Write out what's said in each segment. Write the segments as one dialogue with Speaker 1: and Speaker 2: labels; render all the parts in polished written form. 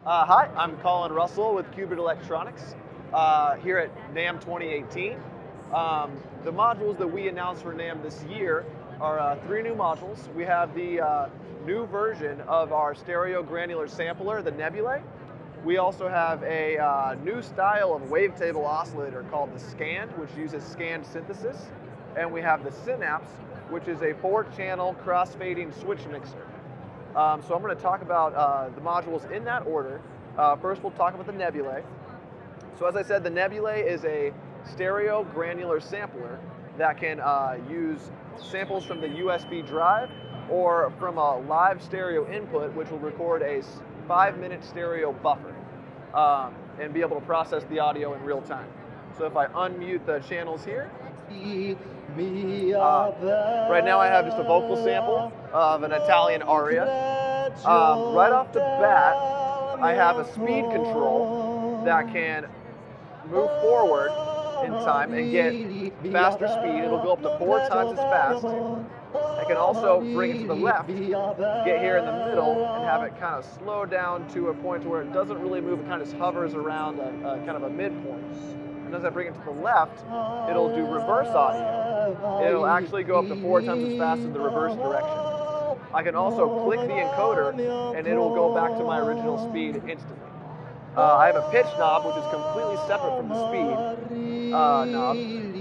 Speaker 1: Hi, I'm Collin Russel with Electronix here at NAMM 2018. The modules that we announced for NAMM this year are three new modules. We have the new version of our stereo granular sampler, the Nebulae. We also have a new style of wavetable oscillator called the Scan, which uses scanned synthesis. And we have the Synapse, which is a 4-channel cross-fading switch mixer. So I'm going to talk about the modules in that order. First, we'll talk about the Nebulae. So as I said, the Nebulae is a stereo granular sampler that can use samples from the USB drive or from a live stereo input, which will record a 5-minute stereo buffer and be able to process the audio in real time. So if I unmute the channels here, right now I have just a vocal sample of an Italian aria. Right off the bat, I have a speed control that can move forward in time and get faster speed. It'll go up to 4 times as fast. I can also bring it to the left, get here in the middle, and have it kind of slow down to a point where it doesn't really move. It kind of just hovers around a kind of a midpoint. And as I bring it to the left, it'll do reverse audio. It'll actually go up to 4 times as fast in the reverse direction. I can also click the encoder, and it'll go back to my original speed instantly. I have a pitch knob, which is completely separate from the speed knob,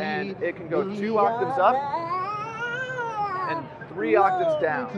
Speaker 1: and it can go 2 octaves up and 3 octaves down.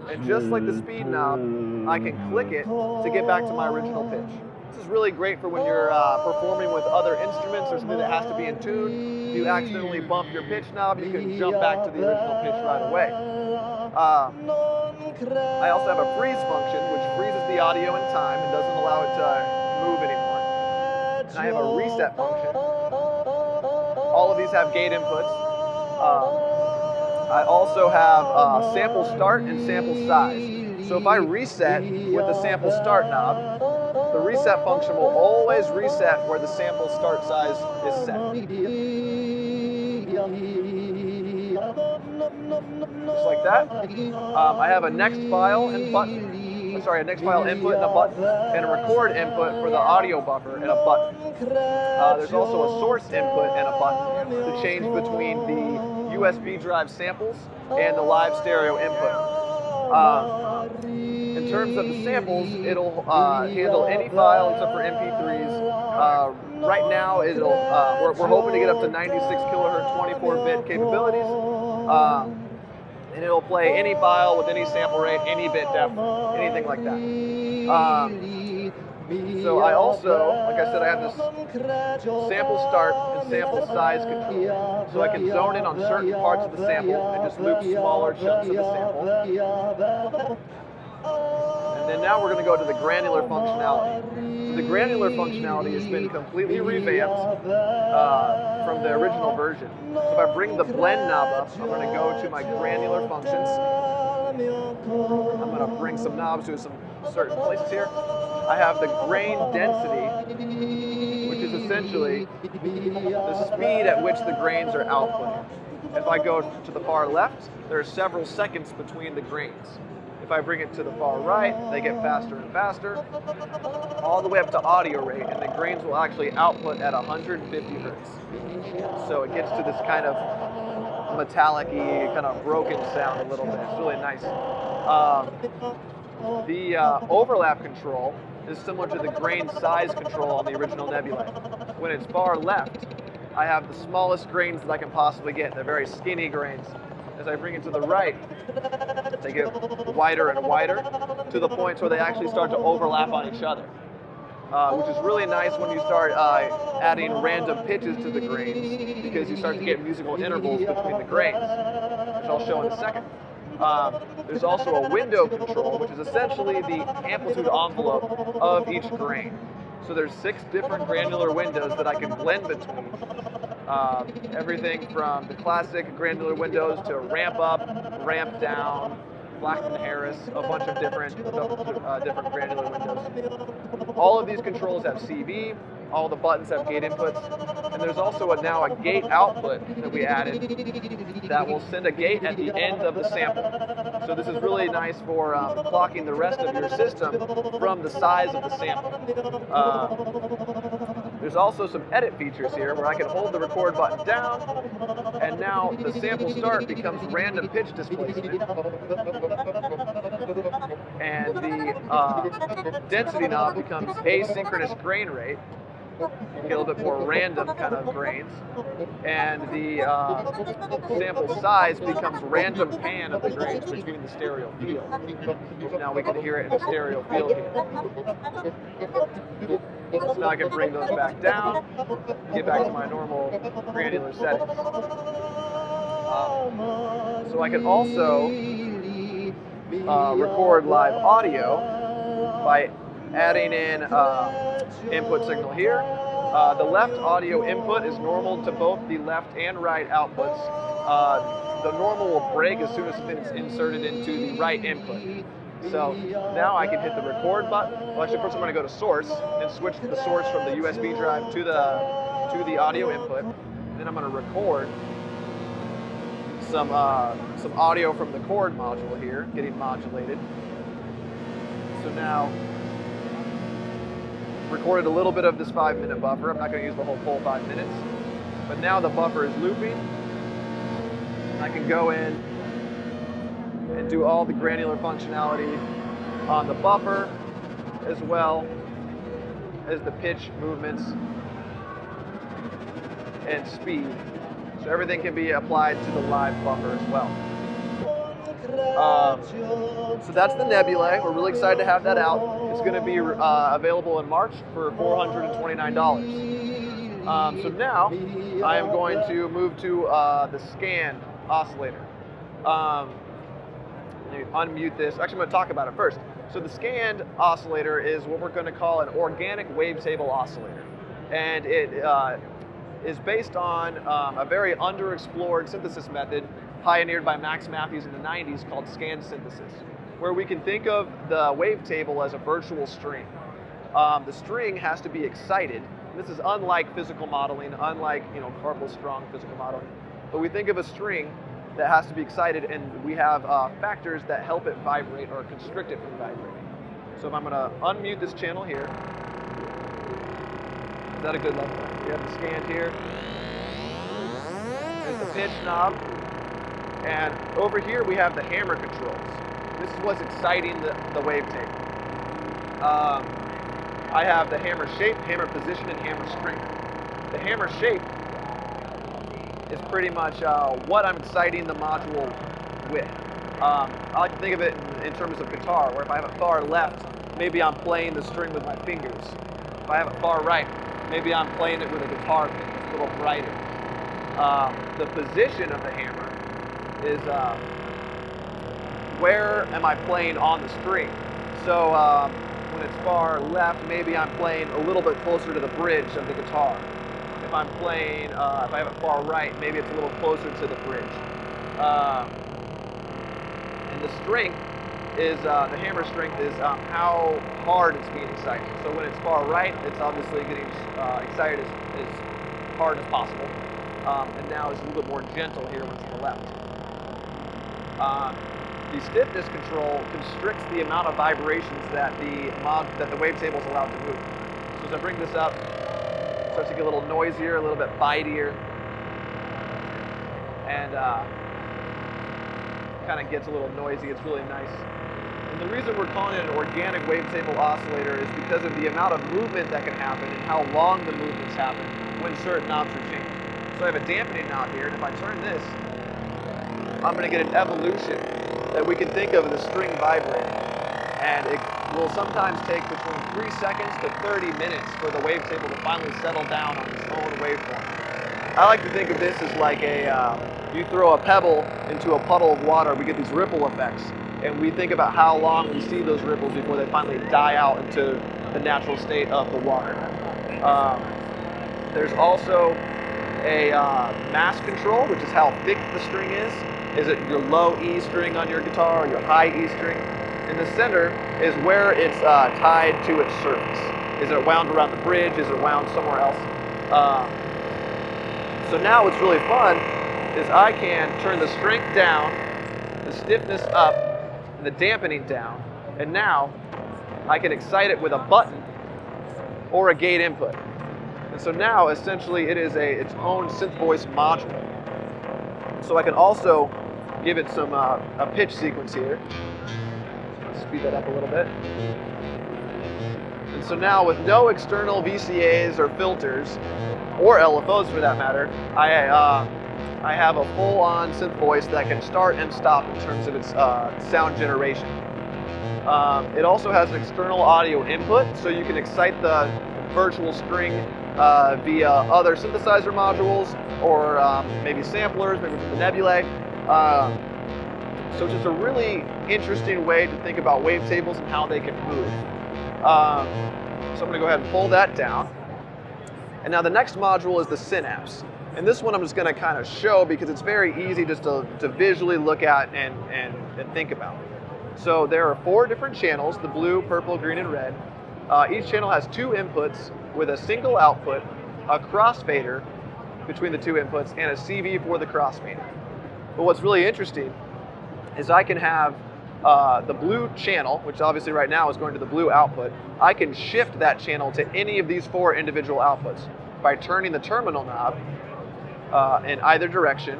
Speaker 1: And just like the speed knob, I can click it to get back to my original pitch. This is really great for when you're performing with other instruments or something that has to be in tune. If you accidentally bump your pitch knob, you can jump back to the original pitch right away. I also have a freeze function, which freezes the audio in time and doesn't allow it to move anymore. And I have a reset function. All of these have gate inputs. I also have sample start and sample size. So if I reset with the sample start knob, the reset function will always reset where the sample start size is set. Just like that. I have a next file and button. Sorry, a next file input and a button, and a record input for the audio buffer and a button. There's also a source input and a button to change between the USB drive samples and the live stereo input. In terms of the samples, it'll handle any file except for MP3s. Right now, we're hoping to get up to 96 kilohertz 24-bit capabilities. And it'll play any file with any sample rate, any bit depth, anything like that. So I also, like I said, I have this sample start and sample size control. So I can zone in on certain parts of the sample and just loop smaller chunks of the sample. And then now we're going to go to the granular functionality. So the granular functionality has been completely revamped from the original version. So if I bring the blend knob up, I'm going to go to my granular functions. I'm going to bring some knobs to some certain places here. I have the grain density, which is essentially the speed at which the grains are outputting. If I go to the far left, there are several seconds between the grains. If I bring it to the far right, they get faster and faster, all the way up to audio rate, and the grains will actually output at 150 hertz. So it gets to this kind of metallic-y, kind of broken sound a little bit. It's really nice. The overlap control is similar to the grain size control on the original Nebulae. When it's far left, I have the smallest grains that I can possibly get. They're very skinny grains. As I bring it to the right, they get wider and wider to the point where they actually start to overlap on each other, which is really nice when you start adding random pitches to the grains, because you start to get musical intervals between the grains, which I'll show in a second. There's also a window control, which is essentially the amplitude envelope of each grain. So there's 6 different granular windows that I can blend between. Everything from the classic granular windows to ramp up, ramp down, Blackman Harris, a bunch of different granular windows. All of these controls have CV, All the buttons have gate inputs. And there's also now a gate output that we added that will send a gate at the end of the sample. So this is really nice for clocking the rest of your system from the size of the sample. There's also some edit features here where I can hold the record button down, and now the sample start becomes random pitch displacement, and the density knob becomes asynchronous grain rate. You get a little bit more random kind of grains, and the sample size becomes random pan of the grains between the stereo field. So now we can hear it in the stereo field here. So now I can bring those back down, get back to my normal granular settings. So I can also record live audio by adding in input signal here. The left audio input is normal to both the left and right outputs. The normal will break as soon as it's inserted into the right input. So now I can hit the record button. Well, actually, first I'm going to go to source and switch the source from the USB drive to the audio input. Then I'm going to record some audio from the chord module here, getting modulated. So now, recorded a little bit of this 5-minute buffer. I'm not going to use the whole full 5 minutes, but now the buffer is looping. And I can go in and do all the granular functionality on the buffer, as well as the pitch movements and speed. So everything can be applied to the live buffer as well. So that's the Nebulae. We're really excited to have that out. It's going to be available in March for $429. So now I am going to move to the scanned oscillator. Let me unmute this. Actually, I'm going to talk about it first. So the scanned oscillator is what we're going to call an organic wavetable oscillator. And it is based on a very underexplored synthesis method pioneered by Max Matthews in the 90s called scan synthesis, where we can think of the wavetable as a virtual string. The string has to be excited. This is unlike physical modeling, unlike Carpel strong physical modeling. But we think of a string that has to be excited, and we have factors that help it vibrate or constrict it from vibrating. So if I'm going to unmute this channel here, is that a good level? We have the scanned here. There's the pitch knob. And over here we have the hammer controls. This is what's exciting the wavetable. I have the hammer shape, hammer position, and hammer strength. The hammer shape is pretty much what I'm exciting the module with. I like to think of it in terms of guitar, where if I have it far left, maybe I'm playing the string with my fingers. If I have it far right, maybe I'm playing it with a guitar pick. It's a little brighter. The position of the hammer is where am I playing on the string. So when it's far left, maybe I'm playing a little bit closer to the bridge of the guitar. If I'm playing, if I have it far right, maybe it's a little closer to the bridge. And the strength is, the hammer strength is how hard it's being excited. So when it's far right, it's obviously getting excited as hard as possible. And now it's a little bit more gentle here when it's to the left. The stiffness control constricts the amount of vibrations that the wavetable is allowed to move. So as I bring this up, it starts to get a little noisier, a little bit bitier, and kind of gets a little noisy. It's really nice. And the reason we're calling it an organic wavetable oscillator is because of the amount of movement that can happen and how long the movements happen when certain knobs are changed. So I have a dampening knob here, and if I turn this, I'm going to get an evolution that we can think of as a string vibrating. And it will sometimes take between 3 seconds to 30 minutes for the wavetable to finally settle down on its own waveform. I like to think of this as like you throw a pebble into a puddle of water, we get these ripple effects. And we think about how long we see those ripples before they finally die out into the natural state of the water. There's also a mass control, which is how thick the string is. Is it your low E string on your guitar or your high E string? In the center is where it's tied to its surface. Is it wound around the bridge? Is it wound somewhere else? So now what's really fun is I can turn the strength down, the stiffness up, and the dampening down, and now I can excite it with a button or a gate input. And so now essentially it is its own synth voice module. So I can also give it some a pitch sequence here. Let's speed that up a little bit. And so now with no external VCAs or filters, or LFOs for that matter, I have a full-on synth voice that can start and stop in terms of its sound generation. It also has an external audio input, so you can excite the virtual string via other synthesizer modules, or maybe samplers, maybe from the Nebulae. So it's just a really interesting way to think about wavetables and how they can move. So I'm going to go ahead and pull that down. And now the next module is the Synapse. And this one I'm just going to kind of show because it's very easy just to visually look at and think about. So there are 4 different channels, the blue, purple, green, and red. Each channel has 2 inputs with a single output, a crossfader between the 2 inputs, and a CV for the crossfader. But what's really interesting is I can have the blue channel, which obviously right now is going to the blue output. I can shift that channel to any of these 4 individual outputs by turning the terminal knob in either direction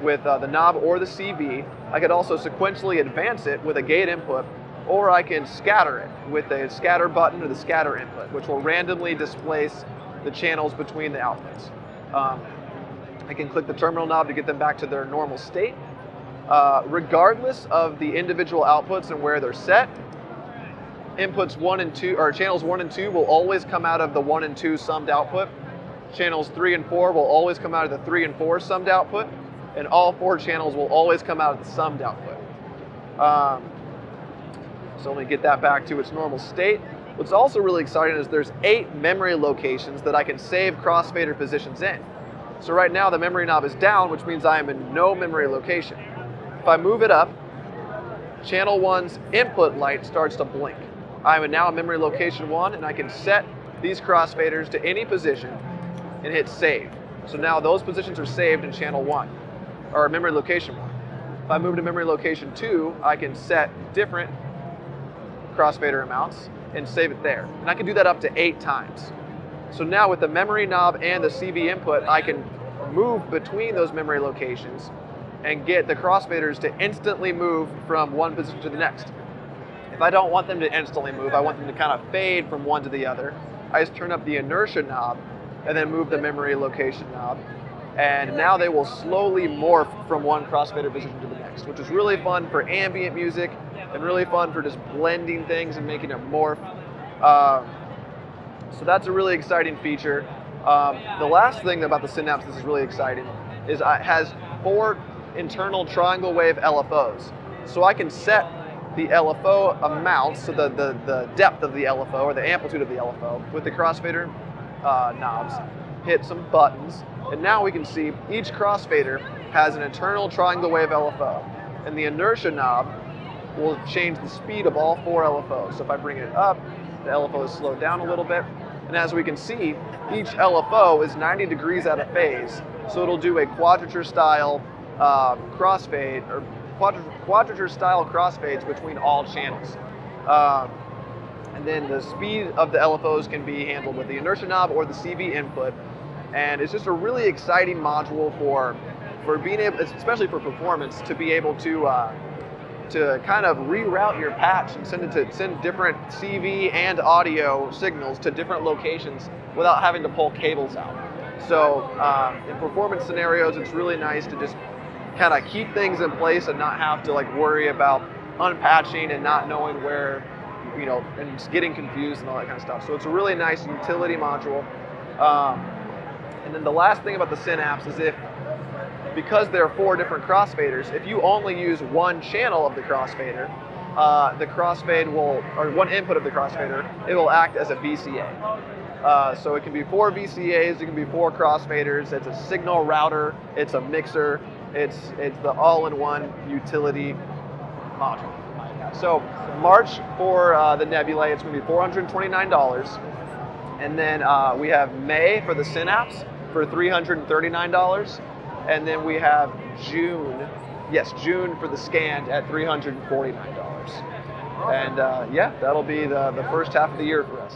Speaker 1: with the knob or the CV. I could also sequentially advance it with a gate input, or I can scatter it with the scatter button or the scatter input, which will randomly displace the channels between the outputs. I can click the terminal knob to get them back to their normal state. Regardless of the individual outputs and where they're set, inputs 1 and 2, or channels 1 and 2 will always come out of the 1 and 2 summed output. Channels 3 and 4 will always come out of the 3 and 4 summed output, and all 4 channels will always come out of the summed output. So let me get that back to its normal state. What's also really exciting is there's 8 memory locations that I can save crossfader positions in. So right now the memory knob is down, which means I am in no memory location. If I move it up, channel 1's input light starts to blink. I am now in memory location 1, and I can set these crossfaders to any position and hit save. So now those positions are saved in channel 1, or memory location 1. If I move to memory location 2, I can set different crossfader amounts and save it there. And I can do that up to 8 times. So now with the memory knob and the CV input, I can move between those memory locations and get the crossfaders to instantly move from one position to the next. If I don't want them to instantly move, I want them to kind of fade from one to the other, I just turn up the inertia knob and then move the memory location knob. And now they will slowly morph from one crossfader position to the next, which is really fun for ambient music and really fun for just blending things and making it morph. So that's a really exciting feature. The last thing about the Synapse that is really exciting is it has 4 internal triangle wave LFOs. So I can set the LFO amount, so the depth of the LFO or the amplitude of the LFO with the crossfader knobs, hit some buttons, and now we can see each crossfader has an internal triangle wave LFO, and the inertia knob will change the speed of all 4 LFOs. So if I bring it up, the LFO is slowed down a little bit, and as we can see, each LFO is 90 degrees out of phase, so it'll do a quadrature style crossfade, or quadrature style crossfades between all channels. And then the speed of the LFOs can be handled with the inertia knob or the CV input. And it's just a really exciting module for being able, especially for performance, to be able to kind of reroute your patch and send different CV and audio signals to different locations without having to pull cables out. So in performance scenarios, it's really nice to just kind of keep things in place and not have to like worry about unpatching and not knowing where, you know, and just getting confused and all that kind of stuff. So it's a really nice utility module. And then the last thing about the Synapse is because there are 4 different crossfaders, if you only use one channel of the crossfader, the crossfade will, or one input of the crossfader, it will act as a VCA. So it can be 4 VCAs, it can be 4 crossfaders, it's a signal router, it's a mixer, it's the all-in-one utility module. So March for the Nebulae, it's going to be $429. And then we have May for the Synapse for $339. And then we have June for the Scanned at $349. And yeah, that'll be the first half of the year for us.